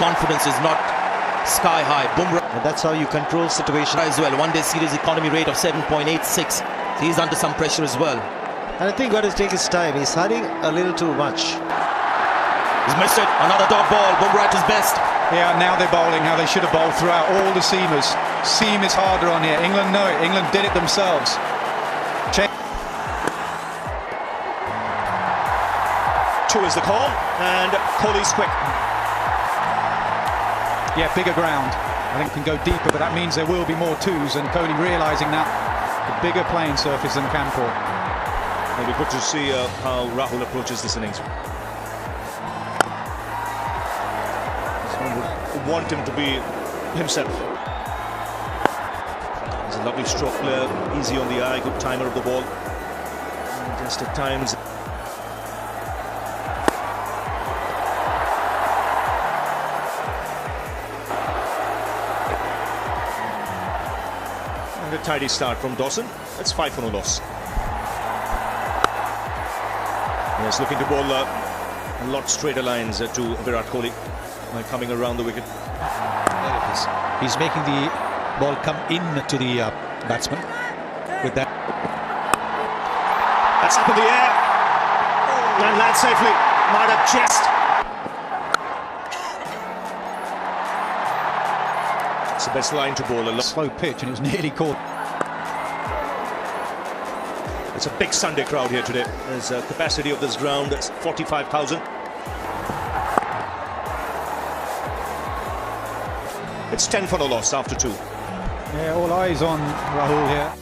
confidence is not sky high. Bumrah, and that's how you control situation as well. One-day series economy rate of 7.86. So he's under some pressure as well. And I think got to take his time. He's hurrying a little too much. He's missed it. Another dot ball. Bumrah at his best. Yeah, now they're bowling how they should have bowled throughout. All the seamers. Seam is harder on here. England know it. England did it themselves. Check. 2 is the call, and Kohli's quick. Yeah, bigger ground. I think can go deeper, but that means there will be more twos, and Kohli realising that the bigger playing surface than Kanpur. It'll be good to see how Rahul approaches this innings. Someone would want him to be himself. He's a lovely stroke player, easy on the eye, good timer of the ball. And just at times. And a tidy start from Dawson. That's 5 for no loss. Yes, looking to bowl a lot straighter lines to Virat Kohli by coming around the wicket. There it is. He's making the ball come in to the batsman with that. That's up in the air and lands safely. Might have chest. It's the best line to bowl. A Slow pitch, and it was nearly caught. It's a big Sunday crowd here today. There's a capacity of this ground, it's 45,000. It's 10 for no loss after 2. Yeah, all eyes on Rahul here.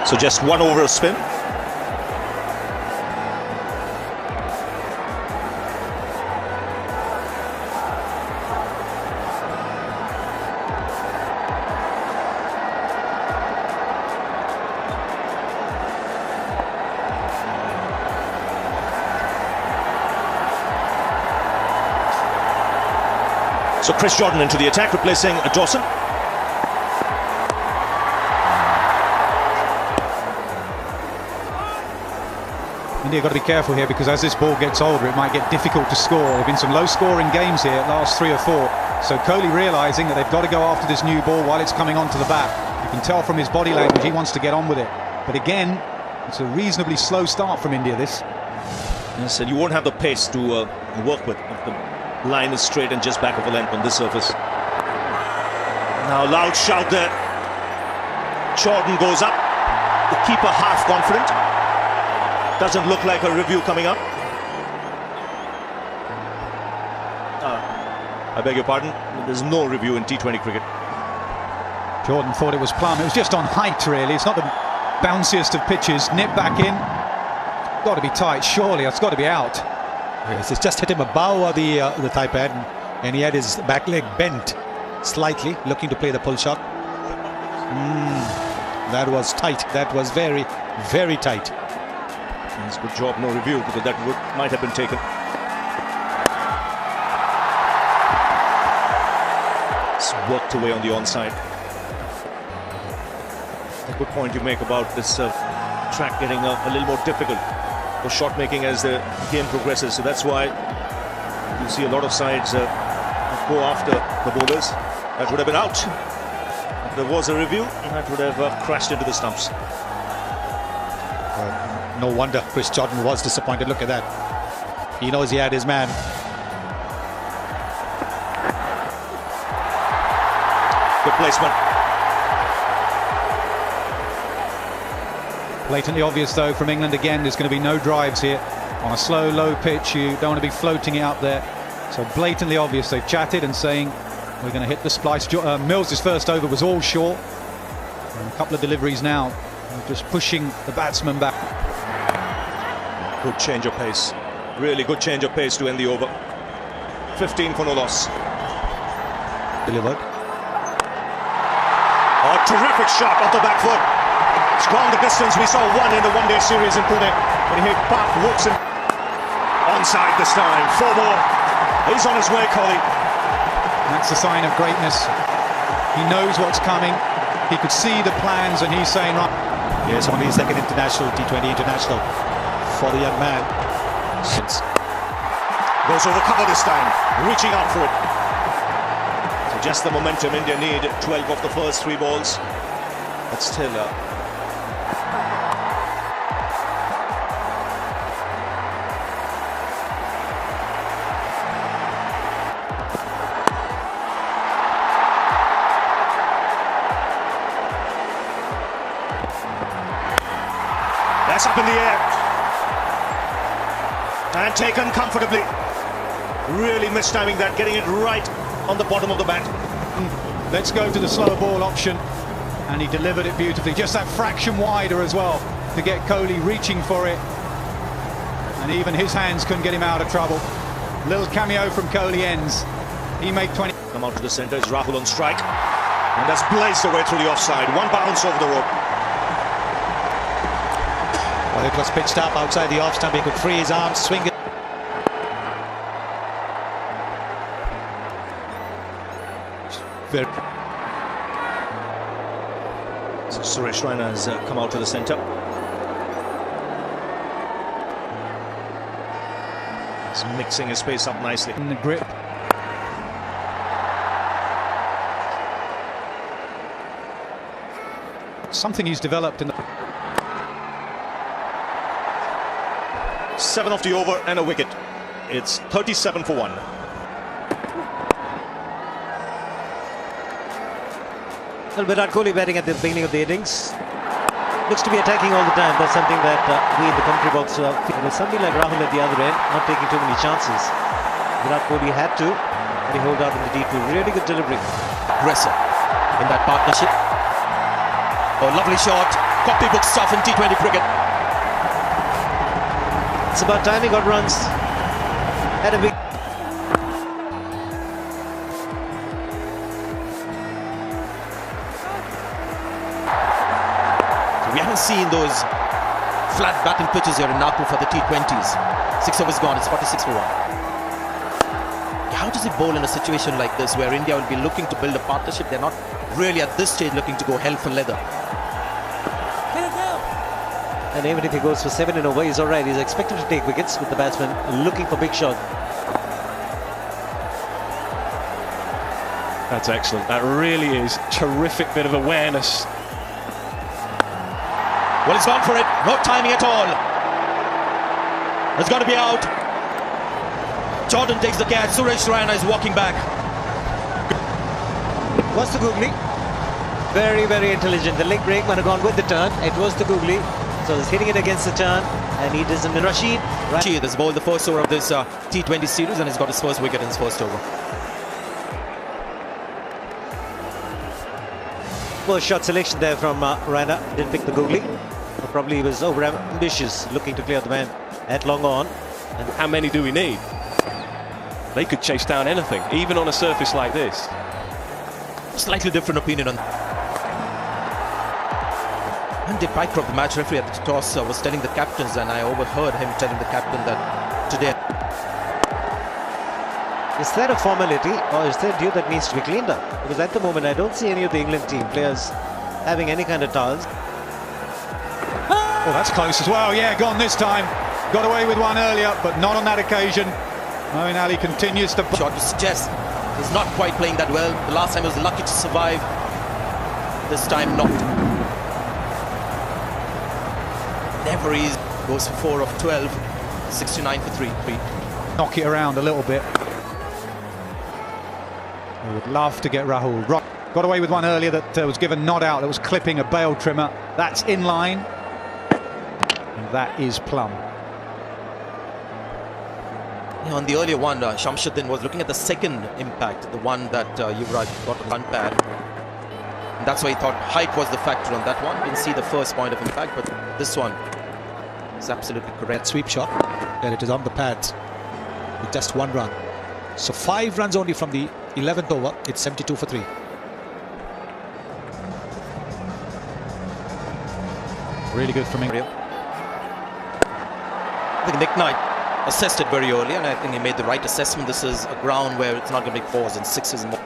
So just 1 over a spin. So Chris Jordan into the attack, replacing Dawson. India got to be careful here, because as this ball gets older, it might get difficult to score. There have been some low-scoring games here, last 3 or 4. So Kohli realising that they've got to go after this new ball while it's coming onto the bat. You can tell from his body language he wants to get on with it. But again, it's a reasonably slow start from India, this. Yes, and you won't have the pace to work with. The line is straight and just back of a length on this surface. Now loud shout there. Jordan goes up. The keeper half confident. Doesn't look like a review coming up. I beg your pardon. There's no review in T20 cricket. Jordan thought it was plumb. It was just on height, really. It's not the bounciest of pitches. Nip back in. Got to be tight, surely. It's got to be out. Yes, it's just hit him above the thigh pad, and he had his back leg bent slightly, looking to play the pull shot. That was tight. That was very, very tight. It's a good job, no review, because that might have been taken. It's worked away on the onside. A good point you make about this track getting a little more difficult for shot making as the game progresses. So that's why you see a lot of sides go after the bowlers. That would have been out. If there was a review, that would have crashed into the stumps. No wonder Chris Jordan was disappointed. Look at that. He knows he had his man. Good placement. Blatantly obvious, though, from England again. There's going to be no drives here. On a slow, low pitch, you don't want to be floating it up there. So blatantly obvious. They've chatted and saying, we're going to hit the splice. Mills' first over was all short. And a couple of deliveries now. Just pushing the batsman back. Good change of pace. Really good change of pace to end the over. 15 for no loss. Delivered. A terrific shot off the back foot. It's gone the distance. We saw 1 in the one-day series in Pune. When he hit Park, Wilson. Onside this time. 4 more. He's on his way, Kohli. That's a sign of greatness. He knows what's coming. He could see the plans, and he's saying, right. Yes, only his second international, T20 international for the young man. Goes over cover this time, reaching out for it. So just the momentum India need. 12 of the first 3 balls. But still, that's up in the air. And taken comfortably. Really mistiming that, getting it right on the bottom of the bat. Let's go to the slow ball option. And he delivered it beautifully. Just that fraction wider as well to get Kohli reaching for it. And even his hands couldn't get him out of trouble. Little cameo from Kohli ends. He made 20. Come out to the centre, it's Rahul on strike. And that's blazed away through the offside. 1 bounce over the rope. Well, it was pitched up outside the off stump. He could free his arms, swing it. Very. So Suresh Raina has come out to the centre. He's mixing his pace up nicely. In the grip. Something he's developed in the... 7 off the over and a wicket. It's 37 for 1. Well, Virat Kohli batting at the beginning of the innings. Looks to be attacking all the time. That's something that we in the commentary box feel. There's something like Rahul at the other end, not taking too many chances. Virat Kohli had to, and he hold out in the D2. Really good delivery. Aggressive in that partnership. Oh, lovely shot. Copybook stuff in T20 cricket. It's about time he got runs. Had a big... We haven't seen those flat batting pitches here in Nagpur for the T20s. 6 overs gone, it's 46 for 1. How does he bowl in a situation like this where India will be looking to build a partnership? They're not really at this stage looking to go hell for leather. And even if he goes for 7 in over, he's all right. He's expected to take wickets with the batsman looking for big shot. That's excellent. That really is terrific bit of awareness. Well, he's gone for it. No timing at all. It's got to be out. Jordan takes the catch. Suresh Raina is walking back. Was the googly. Very, very intelligent. The leg break might have gone with the turn. It was the googly. So he's hitting it against the turn. And he doesn't. Rashid. Rashid has bowled the first over of this T20 series and he's got his first wicket in his first over. Well, shot selection there from Raina. Didn't pick the googly. But probably he was over ambitious, looking to clear the man at long on. And how many do we need? They could chase down anything, even on a surface like this. Slightly different opinion on. Andy Pycroft, the match referee at the toss, was telling the captains, and I overheard him telling the captain that today. Is there a formality or is there a due that needs to be cleaned up? Because at the moment I don't see any of the England team players having any kind of towels. Oh, that's close as well. Yeah, gone this time. Got away with one earlier, but not on that occasion. Moeen Ali continues to... Shot to suggest he's not quite playing that well. The last time he was lucky to survive. This time not. Never easy. Goes for 4 of 12. 69 for 3. Knock it around a little bit. I would love to get Rahul. Got away with one earlier that was given not out. That was clipping a bail trimmer. That's in line. And that is plumb. Yeah, on the earlier one, Shamshuddin was looking at the second impact, the one that Yuvraj got on run pad. And that's why he thought height was the factor on that one. Didn't see the first point of impact, but this one is absolutely correct. Sweep shot, and it is on the pads with just 1 run. So 5 runs only from the 11th over. It's 72 for 3. Really good from India. I think Nick Knight assessed it very early, and I think he made the right assessment. This is a ground where it's not going to make 4s and 6s and more.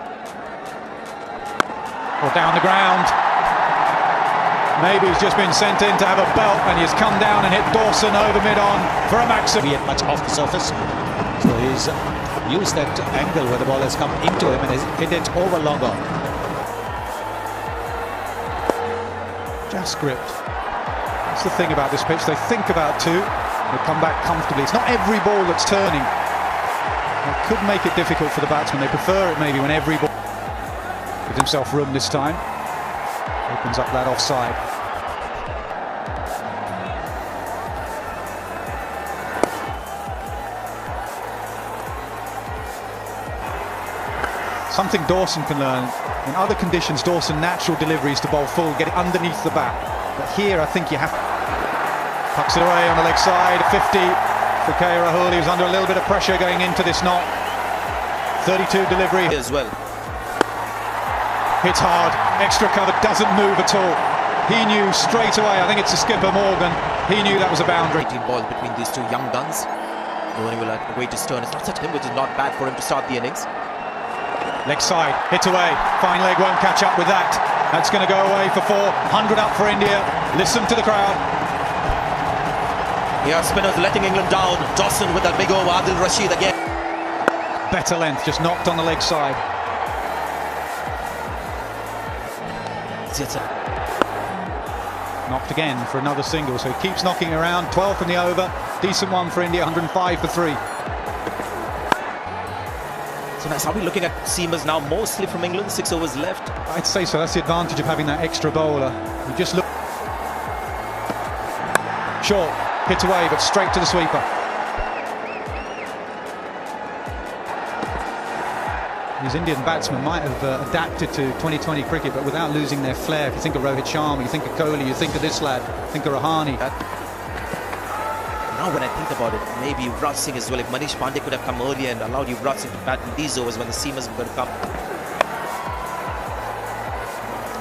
Or down the ground. Maybe he's just been sent in to have a belt and he's come down and hit Dawson over mid-on for a maximum. He had much off the surface. So he's used that angle where the ball has come into him and has hit it over long on. Just gripped. That's the thing about this pitch. They think about two, they come back comfortably. It's not every ball that's turning. It could make it difficult for the batsman. They prefer it maybe when every ball gives himself room this time. Opens up that offside. Something Dawson can learn. In other conditions, Dawson natural deliveries to bowl full, get it underneath the bat. But here, I think you have to. Tucks it away on the leg side. 50 for K. Rahul. He was under a little bit of pressure going into this knot. 32 delivery as well. Hits hard. Extra cover, doesn't move at all. He knew straight away. I think it's the skipper Morgan. He knew that was a boundary. 18 balls between these two young guns. Dhoni will wait his turn. It's not such him, which is not bad for him to start the innings. Leg side, hit away. Fine leg won't catch up with that. That's going to go away for 4. 100 up for India. Listen to the crowd. Here spinners letting England down. Dawson with that big over. Adil Rashid again. Better length, just knocked on the leg side. Knocked again for another single, so he keeps knocking around. 12th in the over. Decent one for India, 105 for 3. So nice. Are we looking at seamers now mostly from England? 6 overs left. I'd say so. That's the advantage of having that extra bowler. You just look short, hit away, but straight to the sweeper. These Indian batsmen might have adapted to 2020 cricket, but without losing their flair. If you think of Rohit Sharma, you think of Kohli, you think of this lad, think of Rahane. Now when I think about it, maybe Yuvraj Singh as well. If Manish Pandey could have come earlier and allowed Yuvraj Singh to bat in these overs when the seamers were going to come.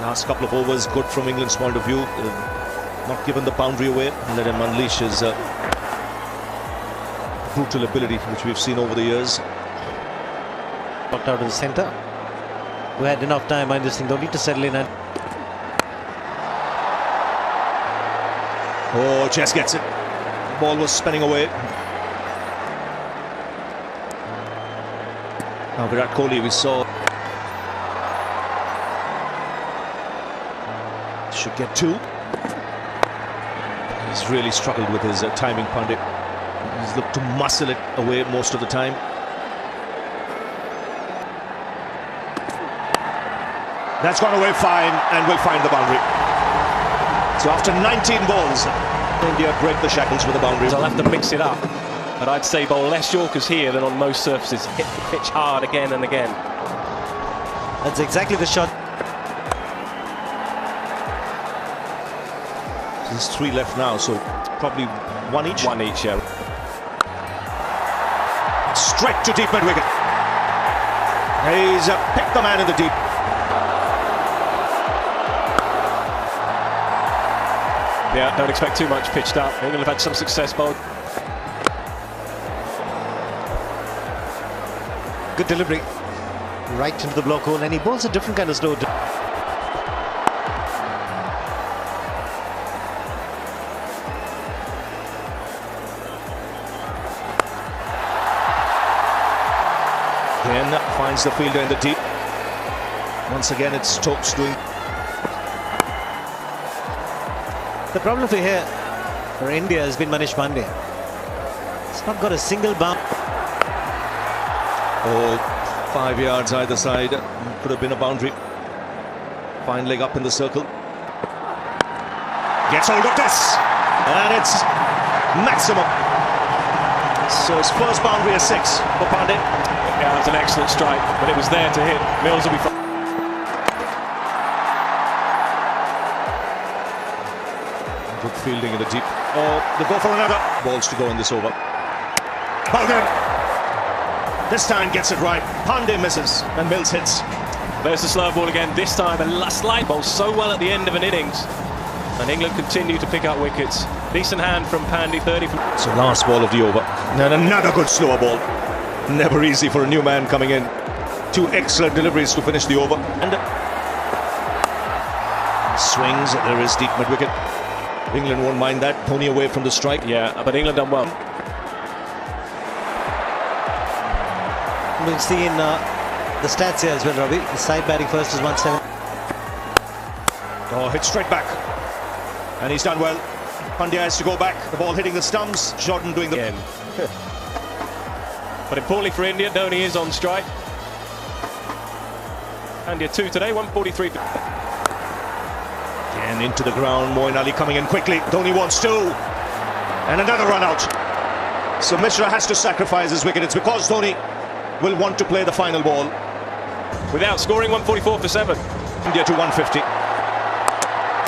Last couple of overs, good from England's point of view. Not given the boundary away and let him unleash his brutal ability, which we've seen over the years. Knocked out of the centre. We had enough time. I just think they'll need to settle in. And oh, just gets it. The ball was spinning away. Now Virat Kohli, we saw, should get 2. He's really struggled with his timing, Pandey. He's looked to muscle it away most of the time. That's gone away fine and will find the boundary. So after 19 balls, India break the shackles with the boundary. I'll have to mix it up. But I'd say bowl less Yorkers here than on most surfaces. Hit the pitch hard again and again. that's exactly the shot. There's 3 left now, so probably 1 each. 1 each, yeah. Straight to deep mid-wicket. He's picked the man in the deep. Yeah, don't expect too much pitched up. England have had some success bowled. Good delivery. Right into the block hole, and he bowls a different kind of slow. Again, finds the fielder in the deep. Once again, it's Stokes doing. The problem for India has been Manish Pandey. It's not got a single bounce. Oh, 5 yards either side. Could have been a boundary. Fine leg up in the circle. Gets hold of this. And it's maximum. So his first boundary is 6 for Pandey. Yeah, it was an excellent strike, but it was there to hit. Mills will be fine. Good fielding in the deep. Oh, they go for another. Balls to go in this over. Bowled in. This time gets it right. Pandey misses and Mills hits. There's the slow ball again. This time a slight ball so well at the end of an innings. And England continue to pick up wickets. Decent hand from Pandey, 30. So last ball of the over. And another good slower ball. Never easy for a new man coming in. 2 excellent deliveries to finish the over. And Swings, there is deep mid-wicket. England won't mind that. Dhoni away from the strike. Yeah, but England done well. We'll see in the stats here as well, Ravi. The side batting first is 170. Oh, hit straight back. And he's done well. Pandya has to go back. The ball hitting the stumps. Jordan doing the... Again. But importantly for India, Dhoni is on strike. India 2 today, 143. And into the ground, Moeen Ali coming in quickly. Dhoni wants two. And another run out. So Mishra has to sacrifice his wicket. It's because Dhoni will want to play the final ball. Without scoring, 144 for 7. India to 150.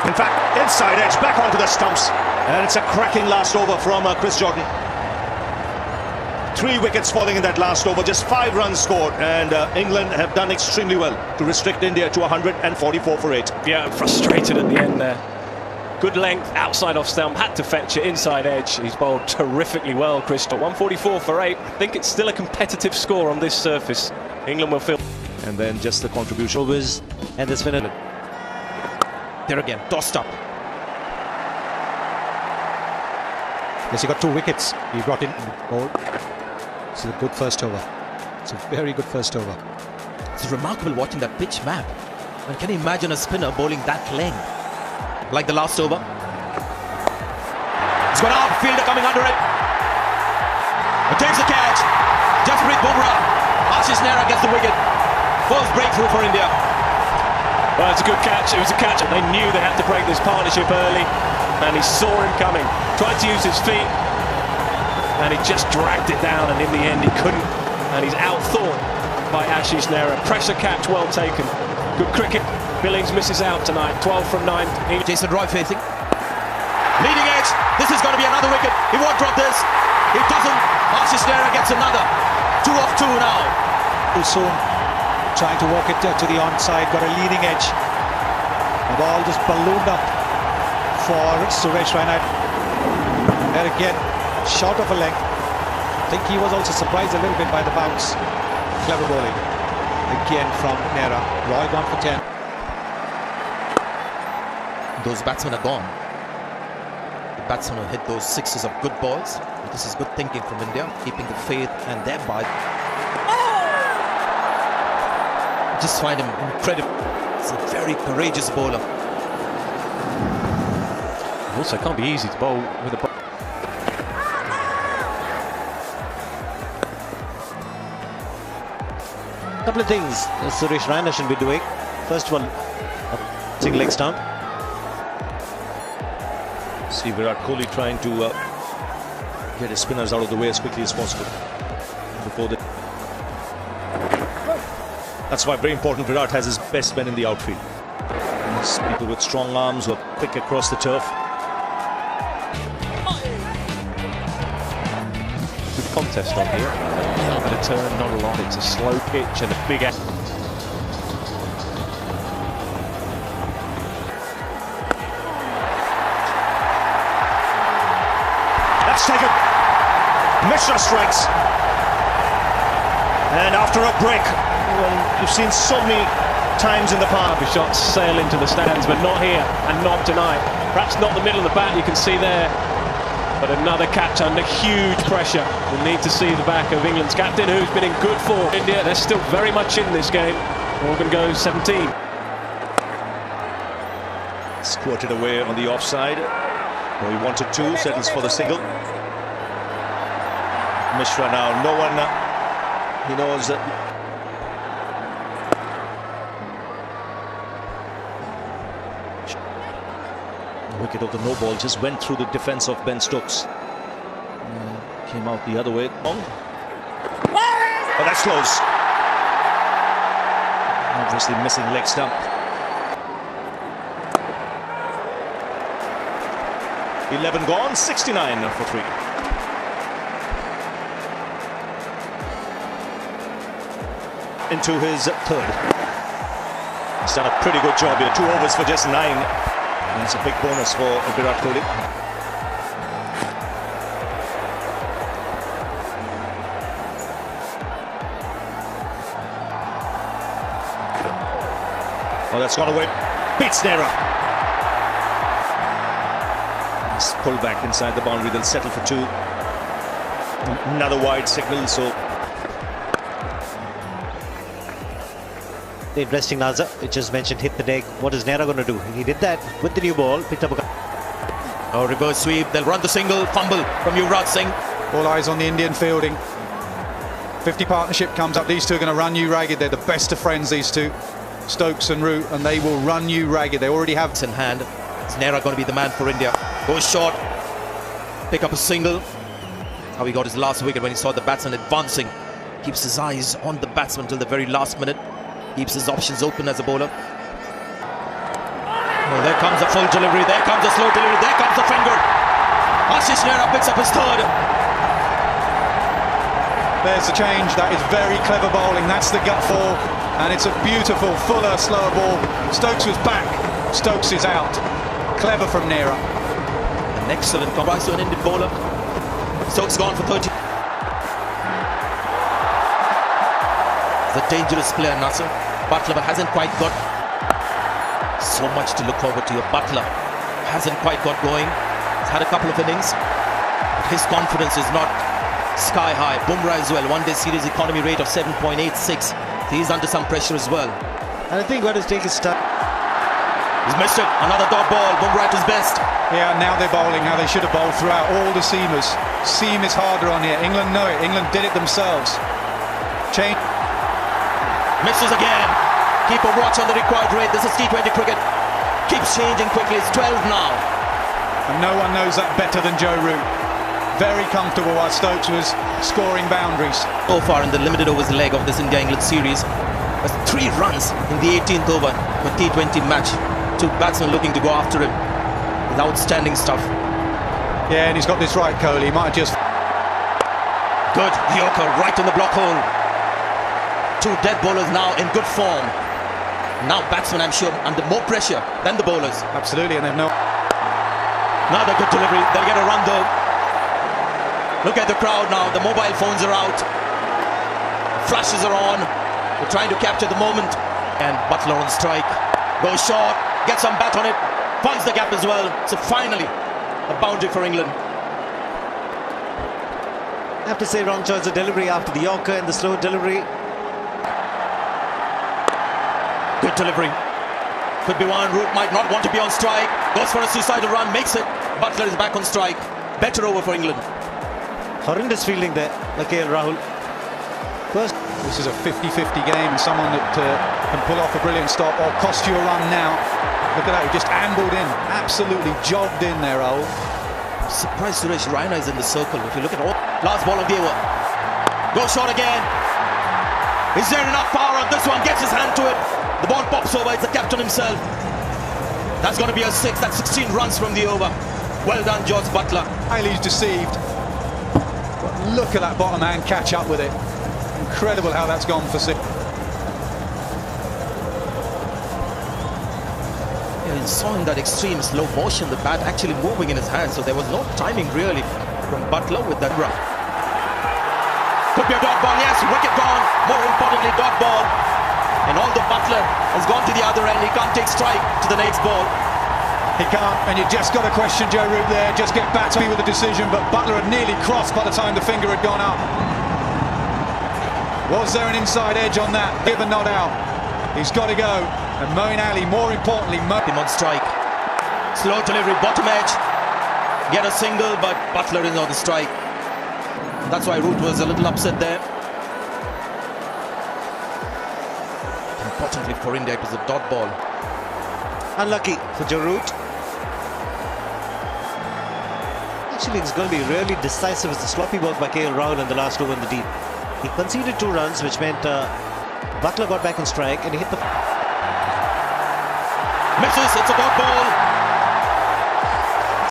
In fact, inside edge, back onto the stumps. And it's a cracking last over from Chris Jordan. 3 wickets falling in that last over, just 5 runs scored, and England have done extremely well to restrict India to 144 for 8. Yeah, frustrated at the end there. Good length, outside off stump, had to fetch it, inside edge. He's bowled terrifically well, Chris. 144 for 8. I think it's still a competitive score on this surface. England will feel. And then just the contribution. Overs and the spinner. There again, tossed up. Yes, he got 2 wickets. He brought in ball. It's a good first over. It's a very good first over. It's remarkable watching that pitch map. And can you imagine a spinner bowling that length? Like the last over. It's got out, fielder coming under it. It takes the catch. Jasprit Bumrah. Ashish Nehra gets the wicket. First breakthrough for India. Well, it's a good catch. It was a catch. They knew they had to break this partnership early. And he saw him coming. Tried to use his feet. And he just dragged it down, and in the end he couldn't. And he's outthought by Ashish Nehra. Pressure catch, well taken. Good cricket. Billings misses out tonight. 12 from 9. Jason Roy facing. Leading edge. This is going to be another wicket. He won't drop this. He doesn't. Ashish Nehra gets another. 2 off 2 now. Too soon. Trying to walk it to the onside. Got a leading edge. The ball just ballooned up for Suresh Raina. There again. Short of a leg. I think he was also surprised a little bit by the bounce. Clever bowling. Again from Nehra. Roy gone for 10. Those batsmen are gone. The batsmen who hit those 6s of good balls. This is good thinking from India, keeping the faith and thereby. Just find him incredible. It's a very courageous bowler. Also, can't be easy to bowl with a. Couple of things Suresh Raina should be doing. First one, single leg stump. See Virat Kohli trying to get his spinners out of the way as quickly as possible. Before the... That's why very important Virat has his best men in the outfield. These people with strong arms who are quick across the turf. Good contest on here. A bit of turn, not a lot. It's a slow pitch and a big. That's taken. Mishra strikes. And after a break, well, you've seen so many times in the past. The shots sail into the stands, but not here and not tonight. Perhaps not the middle of the bat, you can see there. But another catch under huge pressure. We'll need to see the back of England's captain, who's been in good form. India, they're still very much in this game. Morgan goes 17. Squirted away on the offside. Well, he wanted 2, settles for the single. Mishra now, no one, he knows that. Wicket of the no ball just went through the defense of Ben Stokes. Came out the other way. But that's close. Obviously missing leg stump. 11 gone, 69 for 3. Into his 3rd. He's done a pretty good job here. 2 overs for just 9. And it's a big bonus for Virat Kohli. Oh, that's gone away. Beats Nehra. pull back inside the boundary. They'll settle for 2. Another wide signal, so The interesting Nazar, which just mentioned, hit the deck. What is Nehra going to do? He did that with the new ball, picked up a... Oh, reverse sweep. They'll run the single, fumble from Yuvraj Singh. All eyes on the Indian fielding. 50 partnership comes up. These two are going to run you ragged. They're the best of friends, these two, Stokes and Root, and they will run you ragged. They already have In hand. Is Nehra going to be the man for India? Goes short. Pick up a single. How he got his last wicket when he saw the batsman advancing. Keeps his eyes on the batsman till the very last minute. Keeps his options open as a bowler. Oh, there comes a full delivery. There comes a slow delivery. There comes a finger. Ashish Nehra picks up his 3rd. There's the change. That is very clever bowling. That's the gut fall, and it's a beautiful, fuller, slower ball. Stokes was back. Stokes is out. Clever from Nehra. An excellent compromise to an Indian bowler. Stokes gone for 30. He's a dangerous player, Nasser. Butler hasn't quite got so much to look forward to. Your Butler hasn't quite got going. He's had a couple of innings, but his confidence is not sky high. Bumrah as well, one-day series economy rate of 7.86. He's under some pressure as well. And I think what is taking his time. He's missed it. Another dot ball. Bumrah at his best. Yeah, now they're bowling how they should have bowled throughout. All the seamers. Seam is harder on here. England know it. England did it themselves. Change. Misses again. Keep a watch on the required rate. This is T20 cricket. Keeps changing quickly. It's 12 now. And no one knows that better than Joe Root. Very comfortable while Stokes was scoring boundaries. So far in the limited overs leg of this India-England series, 3 runs in the 18th over for T20 match. 2 batsmen looking to go after him. It's outstanding stuff. Yeah, and he's got this right, Kohli. He might have just... Good. Yorker right in the block hole. 2 dead bowlers now in good form. Now batsmen, I'm sure, under more pressure than the bowlers. Absolutely, and they've no... Another good delivery. They'll get a run though. Look at the crowd now. The mobile phones are out. Flashes are on. They're trying to capture the moment. And Butler on strike. Goes short. Gets some bat on it. Finds the gap as well. So finally, a boundary for England. I have to say, wrong choice of delivery after the Yorker and the slow delivery. Good delivery. Could be one. Root might not want to be on strike. Goes for a suicidal run. Makes it. Butler is back on strike. Better over for England. Horrendous fielding there, like Rahul. First, This is a 50-50 game, and someone that can pull off a brilliant stop or cost you a run now. Look at that, he just ambled in. Absolutely jogged in there, Rahul. Surprised Suresh Raina is in the circle. If you look at all, last ball of the over. Goes short again. Is there enough power on this one? Gets his hand to it. The ball pops over. It's the captain himself. That's going to be a 6. That's 16 runs from the over. Well done, George Butler. Riley's deceived. But look at that bottom hand catch up with it. Incredible how that's gone for 6. Yeah, he saw in that extreme slow motion the bat actually moving in his hand, so there was no timing really from Butler with that run. Could be a dot ball, yes, wicket gone. More importantly, dot ball. And although Butler has gone to the other end, he can't take strike to the next ball. He can't, and you just got to question Joe Root there. Just get back to me with the decision, but Butler had nearly crossed by the time the finger had gone up. Was there an inside edge on that? Given not out. He's got to go. And Moeen Ali, more importantly, Him on strike. Slow delivery, bottom edge. Get a single, but Butler is on the strike. That's why Root was a little upset there. Importantly for India, it was a dot ball. unlucky for Joe Root. Actually, it's going to be really decisive. It's a sloppy work by KL Rahul in the last over in the deep. He conceded 2 runs, which meant Butler got back on strike and he hit the... Misses, it's a dot ball.